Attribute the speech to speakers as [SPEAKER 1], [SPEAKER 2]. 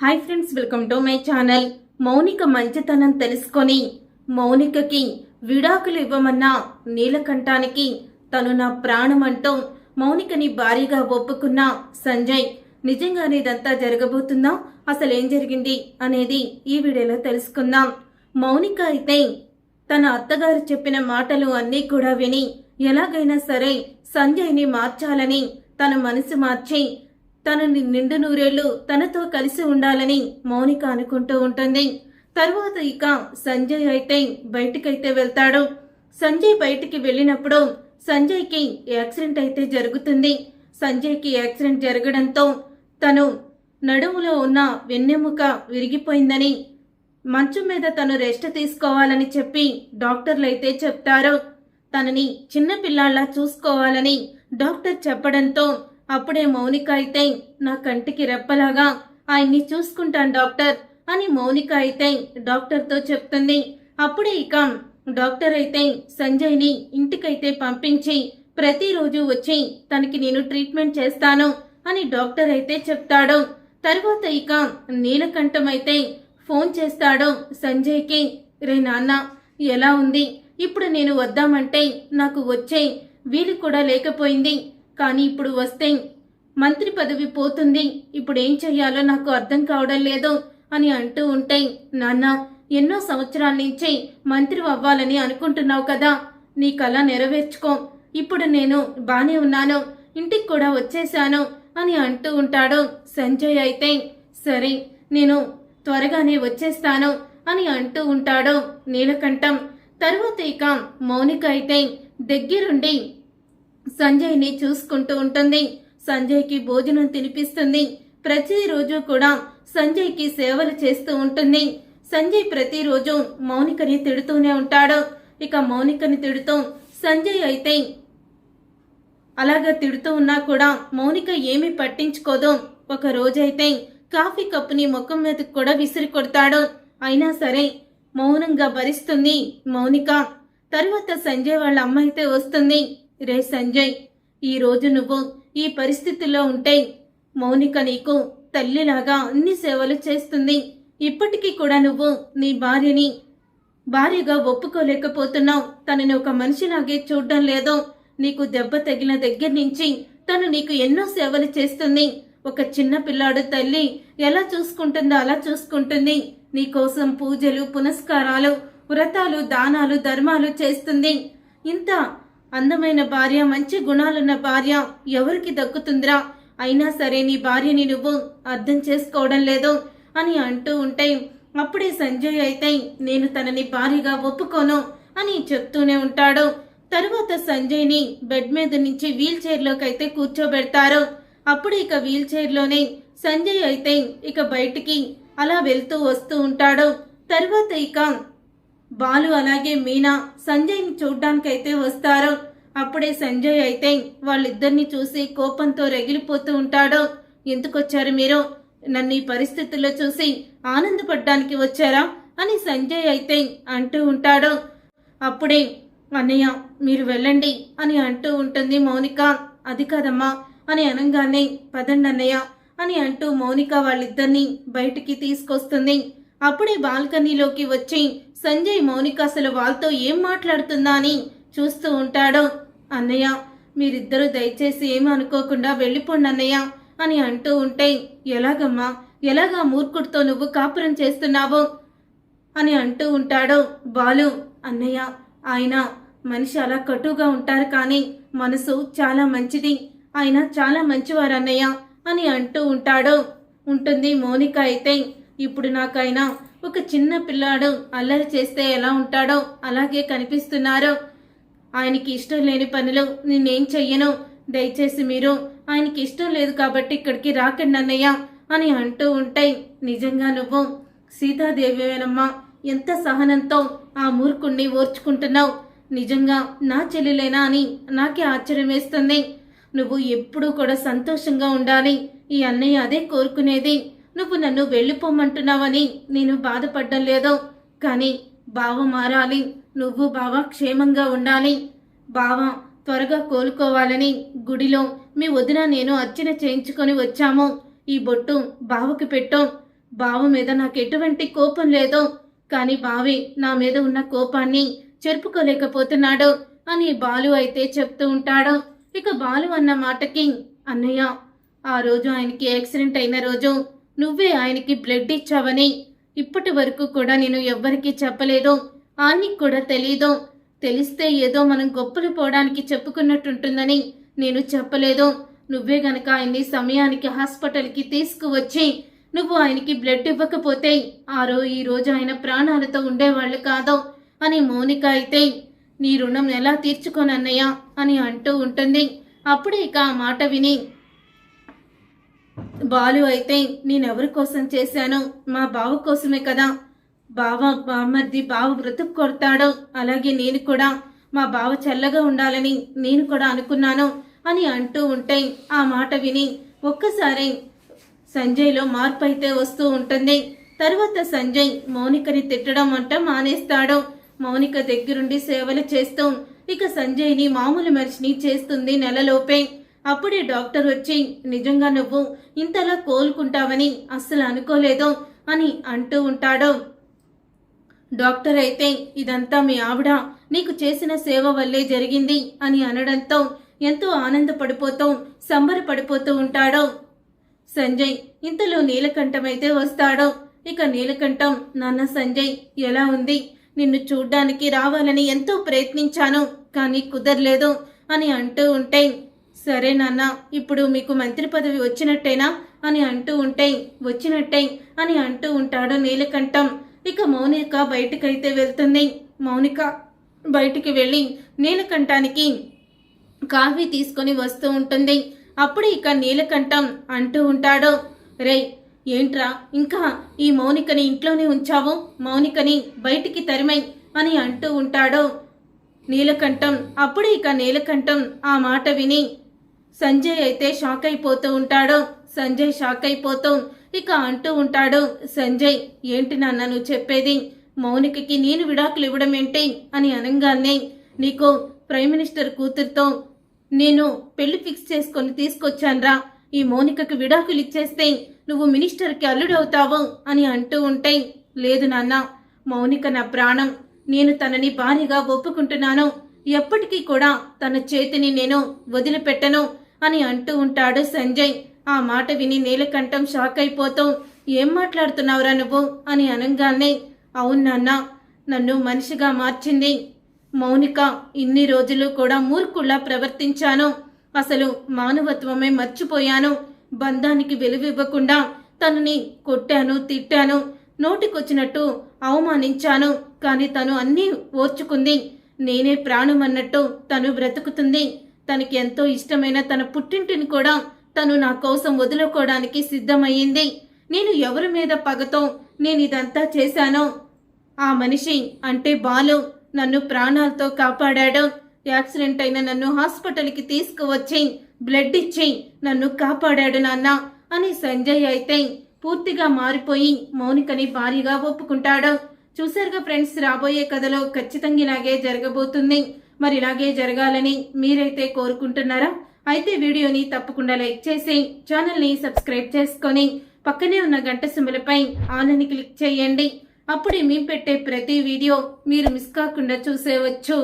[SPEAKER 1] Hi friends, welcome to my channel. Mounika మంచితనం తెలుసుకొని మౌనికకి విడాకులు ఇవ్వమన్న నీలకంఠానికి తను నా ప్రాణం అంటూ మౌనికని భారీగా ఒప్పుకున్న సంజయ్. నిజంగానే ఇదంతా జరగబోతుందా? అసలు ఏం జరిగింది అనేది ఈ వీడియోలో తెలుసుకుందాం. మౌనిక అయితే తన అత్తగారు చెప్పిన మాటలు అన్నీ కూడా విని ఎలాగైనా సరే సంజయ్ని మార్చాలని తన మనసు మార్చి తనని నిండు నూరేళ్లు తనతో కలిసి ఉండాలని మౌనిక అనుకుంటూ ఉంటుంది. తర్వాత ఇక సంజయ్ అయితే బయటికైతే వెళ్తాడు. సంజయ్ బయటికి వెళ్ళినప్పుడు సంజయ్కి యాక్సిడెంట్ అయితే జరుగుతుంది. సంజయ్కి యాక్సిడెంట్ జరగడంతో తను నడుములో ఉన్న వెన్నెముక విరిగిపోయిందని, మంచం మీద తను రెస్ట్ తీసుకోవాలని చెప్పి డాక్టర్లు అయితే చెప్తారు. తనని చిన్న పిల్లాళ్ళ చూసుకోవాలని డాక్టర్ చెప్పడంతో అప్పుడే మౌనిక అయితే నా కంటికి రెప్పలాగా ఆయన్ని చూసుకుంటాను డాక్టర్ అని మౌనిక అయితే డాక్టర్తో చెప్తుంది. అప్పుడే ఇక డాక్టర్ అయితే సంజయ్ని ఇంటికైతే పంపించి ప్రతిరోజు వచ్చి తనకి నేను ట్రీట్మెంట్ చేస్తాను అని డాక్టర్ అయితే చెప్తాడు. తర్వాత ఇక నీలకంఠం అయితే ఫోన్ చేస్తాడు సంజయ్కి. రే నాన్న, ఎలా ఉంది? ఇప్పుడు నేను వద్దామంటే నాకు వచ్చే వీలు కూడా లేకపోయింది, కానీ ఇప్పుడు వస్తే మంత్రి పదవి పోతుంది. ఇప్పుడు ఏం చెయ్యాలో నాకు అర్థం కావడం లేదు అని అంటూ ఉంటే, నాన్న, ఎన్నో సంవత్సరాల నుంచి మంత్రి అవ్వాలని అనుకుంటున్నావు కదా, నీ కళ నెరవేర్చుకో. ఇప్పుడు నేను బానే ఉన్నాను, ఇంటికి కూడా వచ్చేశాను అని అంటూ ఉంటాడు. సంజయ్ అయితే సరే, నేను త్వరగానే వచ్చేస్తాను అని అంటూ ఉంటాడు నీలకంఠం. తర్వాత ఇక మౌనిక అయితే దగ్గరుండి సంజయ్ని చూసుకుంటూ ఉంటుంది. సంజయ్కి భోజనం తినిపిస్తుంది. ప్రతిరోజు కూడా సంజయ్కి సేవలు చేస్తూ ఉంటుంది. సంజయ్ ప్రతిరోజు మౌనికని తిడుతూనే ఉంటాడు. ఇక మౌనికని తిడుతూ సంజయ్ అయితే అలాగా తిడుతూ ఉన్నా కూడా మౌనిక ఏమీ పట్టించుకోదు. ఒక రోజైతే కాఫీ కప్పుని ముఖం మీదకి కూడా విసిరి కొడతాడు. అయినా సరే మౌనంగా భరిస్తుంది మౌనిక. తర్వాత సంజయ్ వాళ్ళ అమ్మ అయితే వస్తుంది. రే సంజయ్, ఈ రోజు నువ్వు ఈ పరిస్థితుల్లో ఉంటే మౌనిక నీకు తల్లిలాగా అన్ని సేవలు చేస్తుంది. ఇప్పటికీ కూడా నువ్వు నీ భార్యగా ఒప్పుకోలేకపోతున్నావు. తనని ఒక మనిషిలాగే చూడడం లేదు. నీకు దెబ్బ తగిలిన దగ్గర నుంచి తను నీకు ఎన్నో సేవలు చేస్తుంది. ఒక చిన్న పిల్లాడు తల్లి ఎలా చూసుకుంటుందో అలా చూసుకుంటుంది. నీకోసం పూజలు, పునస్కారాలు, వ్రతాలు, దానాలు, ధర్మాలు చేస్తుంది. ఇంత అందమైన భార్య, మంచి గుణాలున్న భార్య ఎవరికి దక్కుతుందిరా? అయినా సరే నీ భార్యని నువ్వు అర్థం చేసుకోవడం లేదు అని అంటూ ఉంటే, అప్పుడే సంజయ్ అయితే నేను తనని భార్యగా ఒప్పుకోను అని చెప్తూనే ఉంటాడు. తరువాత సంజయ్ని బెడ్ మీద నుంచి వీల్ చైర్లోకి అయితే కూర్చోబెడతారు. అప్పుడు ఇక వీల్ చైర్లోనే సంజయ్ అయితే ఇక బయటికి అలా వెళ్తూ వస్తూ ఉంటాడు. తర్వాత ఇక బాలు అలాగే మీనా సంజయ్ని చూడ్డానికైతే వస్తారు. అప్పుడే సంజయ్ అయితే వాళ్ళిద్దరిని చూసి కోపంతో రగిలిపోతూ ఉంటాడు. ఎందుకొచ్చారు మీరు? నన్ను ఈ పరిస్థితుల్లో చూసి ఆనందపడ్డానికి వచ్చారా అని సంజయ్ అయితే అంటూ ఉంటాడు. అప్పుడే అన్నయ్య, మీరు వెళ్ళండి అని అంటూ ఉంటుంది మౌనిక. అది కాదమ్మా అని అనగానే పదండి అన్నయ్య అని అంటూ మౌనిక వాళ్ళిద్దరిని బయటికి తీసుకొస్తుంది. అప్పుడే బాల్కనీలోకి వచ్చి సంజయ్ మౌనిక అసలు వాళ్ళతో ఏం మాట్లాడుతుందా అని చూస్తూ ఉంటాడు. అన్నయ్య, మీరిద్దరూ దయచేసి ఏమీ అనుకోకుండా వెళ్ళిపోండి అన్నయ్య అని అంటూ ఉంటే, ఎలాగమ్మా, ఎలాగా మూర్ఖుడితో నువ్వు కాపురం చేస్తున్నావు అని అంటూ ఉంటాడు బాలు. అన్నయ్య, ఆయన మనిషి అలా కటుగా ఉంటారు, కానీ మనసు చాలా మంచిది. ఆయన చాలా మంచివారు అన్నయ్య అని అంటూ ఉంటుంది మౌనిక అయితే. ఇప్పుడు నాకైనా ఒక చిన్న పిల్లాడు అల్లరి చేస్తే ఎలా ఉంటాడో అలాగే కనిపిస్తున్నారు. ఆయనకి ఇష్టం లేని పనులు నేనేం చెయ్యను. దయచేసి మీరు ఆయనకి ఇష్టం లేదు కాబట్టి ఇక్కడికి రాకండి అన్నయ్య అని అంటూ ఉంటే, నిజంగా నువ్వు సీతాదేవేనమ్మా, ఎంత సహనంతో ఆ మూర్ఖుణ్ణి ఓర్చుకుంటున్నావు. నిజంగా నా చెల్లెలేనా అని నాకే ఆశ్చర్యం వేస్తుంది. నువ్వు ఎప్పుడూ కూడా సంతోషంగా ఉండాలి, ఈ అన్నయ్య అదే కోరుకునేది. నువ్వు నన్ను వెళ్ళిపోమంటున్నావని నేను బాధపడ్డం లేదు, కానీ బావ మారాలి, నువ్వు బావ క్షేమంగా ఉండాలి, బావ త్వరగా కోలుకోవాలని గుడిలో మీ వదిన నేను అర్చన చేయించుకొని వచ్చాము. ఈ బొట్టు బావకి పెట్టు. బావ మీద నాకు ఎటువంటి కోపం లేదు, కానీ బావి నా మీద ఉన్న కోపాన్ని చెరుపుకోలేకపోతున్నాడు అని బాలు అయితే చెప్తూ ఉంటాడు. ఇక బాలు అన్న మాటకి, అన్నయ్య ఆ రోజు ఆయనకి యాక్సిడెంట్ అయిన రోజు నువ్వే ఆయనకి బ్లడ్ ఇచ్చావని ఇప్పటి వరకు కూడా నేను ఎవ్వరికీ చెప్పలేదు, ఆయనకి కూడా తెలీదు. తెలిస్తే ఏదో మనం గొప్పలు పోవడానికి చెప్పుకున్నట్టుంటుందని నేను చెప్పలేదు. నువ్వే గనక ఆయన్ని సమయానికి హాస్పిటల్కి తీసుకువచ్చి నువ్వు ఆయనకి బ్లడ్ ఇవ్వకపోతే ఈ రోజు ఆయన ప్రాణాలతో ఉండేవాళ్ళు కాదు అని మౌనిక అయితే, నీ రుణం ఎలా తీర్చుకోనన్నయ్య అని అంటూ ఉంటుంది. అప్పుడే ఇక ఆ మాట విని బాలు అయితే, నేనెవరి కోసం చేశాను, మా బావ కోసమే కదా. బామర్ది బావ బ్రతుకు కొడతాడు, అలాగే నేను కూడా మా బావ చల్లగా ఉండాలని నేను కూడా అనుకున్నాను అని అంటూ ఉంటే ఆ మాట విని ఒక్కసారి సంజయ్లో మార్పు అయితే వస్తూ ఉంటుంది. తర్వాత సంజయ్ మౌనికని తిట్టడం అంట మానేస్తాడు. మౌనిక దగ్గరుండి సేవలు చేస్తూ ఇక సంజయ్ని మామూలు మనిషిని చేస్తుంది నెలలోపే. అప్పుడే డాక్టర్ వచ్చి, నిజంగా నువ్వు ఇంతలా కోలుకుంటావని అస్సలు అనుకోలేదు అని అంటూ ఉంటాడు. డాక్టర్ అయితే, ఇదంతా మీ ఆవిడ నీకు చేసిన సేవ వల్లే జరిగింది అని అనడంతో ఎంతో ఆనందపడిపోతూ సంబరపడిపోతూ ఉంటాడు సంజయ్. ఇంతలో నీలకంఠం అయితే వస్తాడు. ఇక నీలకంఠం, నాన్న సంజయ్ ఎలా ఉంది, నిన్ను చూడ్డానికి రావాలని ఎంతో ప్రయత్నించాను కానీ కుదరలేదు అని అంటూ ఉంటే, సరే నాన్న ఇప్పుడు మీకు మంత్రి పదవి వచ్చినట్టేనా అని అంటూ ఉంటే, వచ్చినట్టే అని అంటూ ఉంటాడు నీలకంఠం. ఇక మౌనిక బయటకైతే వెళ్తుంది. మౌనిక బయటికి వెళ్ళి నీలకంఠానికి కాఫీ తీసుకొని వస్తూ ఉంటుంది. అప్పుడు ఇక నీలకంఠం అంటూ ఉంటాడు, రేయ్ ఏంట్రా ఇంకా ఈ మౌనికని ఇంట్లోనే ఉంచావు, మౌనికని బయటికి తరిమై అని అంటూ ఉంటాడు నీలకంఠం. అప్పుడు ఇక నీలకంఠం ఆ మాట విని సంజయ్ అయితే షాక్ అయిపోతూ ఉంటాడు. సంజయ్ షాక్ అయిపోతూ ఇక అంటూ ఉంటాడు, సంజయ్ ఏంటి నాన్న నువ్వు చెప్పేది, మౌనికకి నేను విడాకులు ఇవ్వడం ఏంటి అని అనగానే, నీకు ప్రైమ్ మినిస్టర్ కూతురుతో నేను పెళ్లి ఫిక్స్ చేసుకొని తీసుకొచ్చాన్రా, ఈ మౌనికకి విడాకులు ఇచ్చేస్తే నువ్వు మినిస్టర్కి అల్లుడవుతావు అని అంటూ ఉంటే, లేదు నాన్న మౌనిక నా ప్రాణం, నేను తనని భార్యగా ఒప్పుకుంటున్నాను, ఎప్పటికీ కూడా తన చేతిని నేను వదిలిపెట్టను అని అంటూ ఉంటాడు సంజయ్. ఆ మాట విని నీలకంఠం షాక్ అయిపోతూ, ఏం మాట్లాడుతున్నావురా నువ్వు అని అనగానే, అవును నాన్న నన్ను మనిషిగా మార్చింది మౌనిక, ఇన్ని రోజులు కూడా మూర్ఖుల్లా ప్రవర్తించాను, అసలు మానవత్వమే మర్చిపోయాను, బంధానికి విలువివ్వకుండా తనని కొట్టాను, తిట్టాను, నోటికొచ్చినట్టు అవమానించాను, కానీ తను అన్నీ ఓర్చుకుంది, నేనే ప్రాణం అన్నట్టు తను బ్రతుకుతుంది, తనకి ఎంతో ఇష్టమైన తన పుట్టింటిని కూడా తను నా కోసం వదులుకోవడానికి సిద్ధమయ్యింది, నేను ఎవరి మీద పగతో నేను ఇదంతా చేశానో ఆ మనిషి అంటే బాలు నన్ను ప్రాణాలతో కాపాడాడు, యాక్సిడెంట్ అయిన నన్ను హాస్పిటల్కి తీసుకువచ్చి బ్లడ్ ఇచ్చి నన్ను కాపాడాడు నాన్న అని సంజయ్ అయితే పూర్తిగా మారిపోయి మౌనికని భారీగా ఒప్పుకుంటాడు. చూసారుగా ఫ్రెండ్స్, రాబోయే కథలో ఖచ్చితంగా ఇలాగే జరగబోతుంది. మరి ఇలాగే జరగాలని మీరైతే కోరుకుంటున్నారా? అయితే వీడియోని తప్పకుండా లైక్ చేసి ఛానల్ని సబ్స్క్రైబ్ చేసుకొని పక్కనే ఉన్న గంట సింబలపై ఆల్ అని క్లిక్ చేయండి. అప్పుడే మేము పెట్టే ప్రతి వీడియో మీరు మిస్ కాకుండా చూసేవచ్చు.